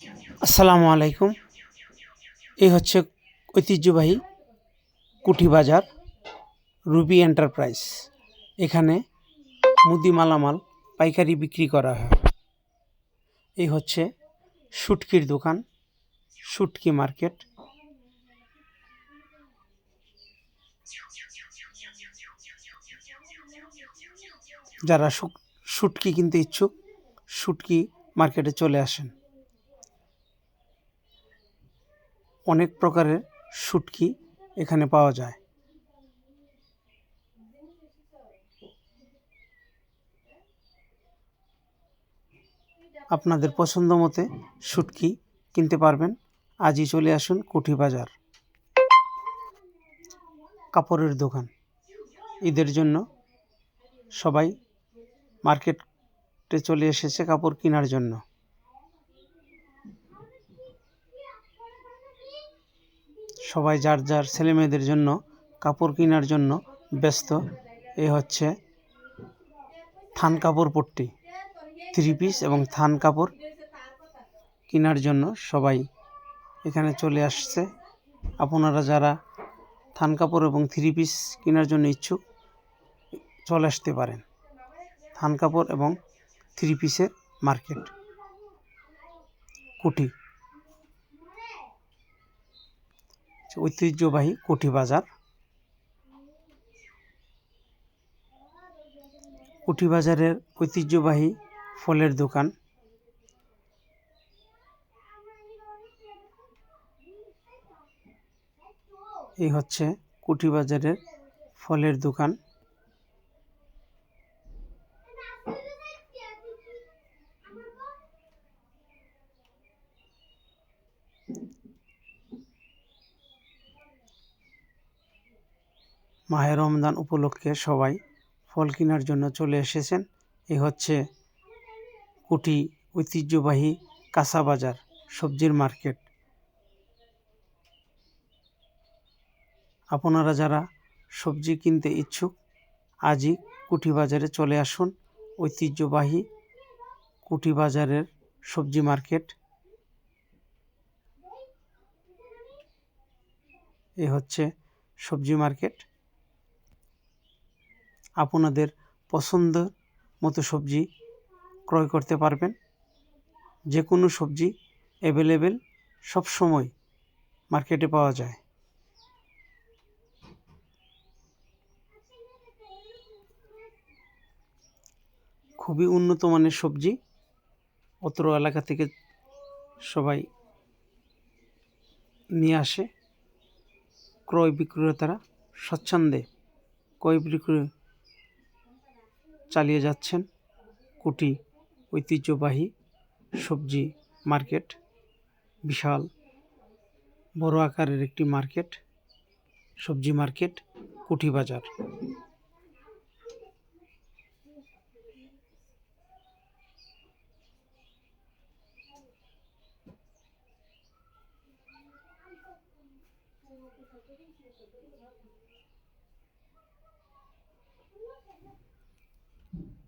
আসসালামু আলাইকুম। এই হচ্ছে ঐতিহ্যবাহী কুঠি বাজার রুবি এন্টারপ্রাইজ। এখানে মুদি মালামাল পাইকারি বিক্রি করা হয়। এই হচ্ছে শুটকির দোকান, শুটকি মার্কেট। যারা শুটকি কিনতে ইচ্ছুক শুটকি মার্কেটে চলে আসেন। অনেক প্রকারের শুটকি এখানে পাওয়া যায়। আপনাদের পছন্দ মতে শুটকি কিনতে পারবেন। আজই চলে আসুন কুঠি বাজার। কাপড়ের দোকান, ঈদের জন্য সবাই মার্কেটে চলে এসেছে কাপড় কেনার জন্য। সবাই যার যার ছেলেমেয়েদের জন্য কাপড় কেনার জন্য ব্যস্ত। এই হচ্ছে থান কাপড় পট্টি, 3 পিস এবং থান কাপড় কেনার জন্য সবাই এখানে চলে আসছে। আপনারা যারা থান কাপড় এবং 3 পিস কেনার জন্য ইচ্ছুক চলে আসতে পারেন। থান কাপড় এবং 3 পিসের মার্কেট কুঠি, ঐতিহ্যবাহী কুঠি বাজার। কুঠি বাজারের ঐতিহ্যবাহী ফলের দোকান। এই হচ্ছে কুঠি বাজারের ফলের দোকান। মাহে রমজান উপলক্ষে সবাই ফল কেনার জন্য চলে এসেছেন। এই হচ্ছে কুঠি ঐতিহ্যবাহী কাঁচা বাজার, সবজির মার্কেট। আপনারা যারা সবজি কিনতে ইচ্ছুক আজই কুঠি বাজারে চলে আসুন। ঐতিহ্যবাহী কুঠি বাজারের সবজি মার্কেট। এই হচ্ছে সবজি মার্কেট। আপনাদের পছন্দ মতো সবজি ক্রয় করতে পারবেন। যে কোনো সবজি অ্যাভেলেবেল সবসময় মার্কেটে পাওয়া যায়। খুবই উন্নত মানের সবজি অত্র এলাকা থেকে সবাই নিয়ে আসে। ক্রয় বিক্রেতারা স্বচ্ছন্দে ক্রয় বিক্রয় চালিয়ে যাচ্ছেন। কুঠি ঐতিহ্যবাহী সবজি মার্কেট, বিশাল বড় আকারের একটি মার্কেট, সবজি মার্কেট কুঠি বাজার।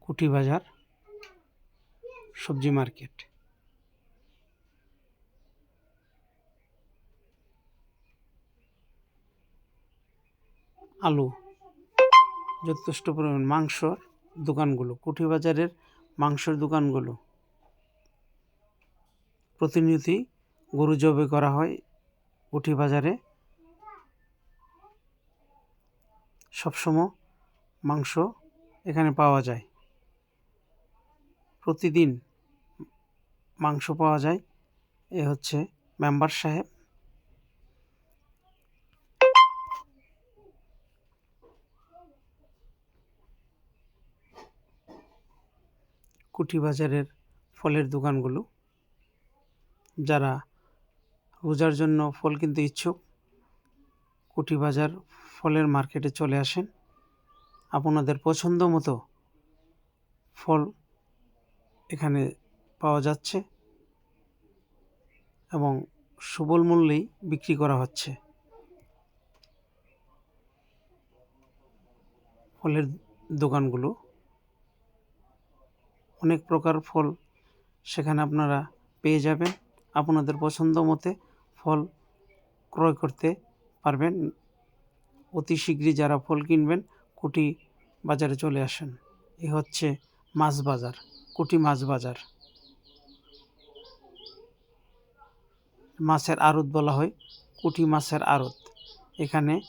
কুঠি বাজার সবজি মার্কেট। আলু, যথেষ্ট পরিমাণ মাংসর দোকানগুলো, কুঠি বাজারের মাংসের দোকানগুলো প্রতিনিয়তই গরু জবাই করা হয়। কুঠি বাজারে সবসময় মাংস এখানে পাওয়া যায়। প্রতিদিন মাংস পাওয়া যায়। এ হচ্ছে মেম্বার সাহেব। কুঠি বাজারের ফলের দোকানগুলো, যারা রোজার জন্য ফল কিনতে ইচ্ছুক কুঠি বাজার ফলের মার্কেটে চলে আসেন। আপনাদের পছন্দ মতো ফল এখানে পাওয়া যাচ্ছে এবং সুলভ মূল্যেই বিক্রি করা হচ্ছে। ফলের দোকানগুলো, অনেক প্রকার ফল সেখানে আপনারা পেয়ে যাবেন। আপনাদের পছন্দ মতে ফল ক্রয় করতে পারবেন। অতি শীঘ্রই যারা ফল কিনবেন কুটি বাজারে চলে আসেন। এ হচ্ছে মাছ বাজার, কুটি মাছ বাজার। মাছের আড়ত বলা হয়, কুটি মাছের আড়ত। এখানে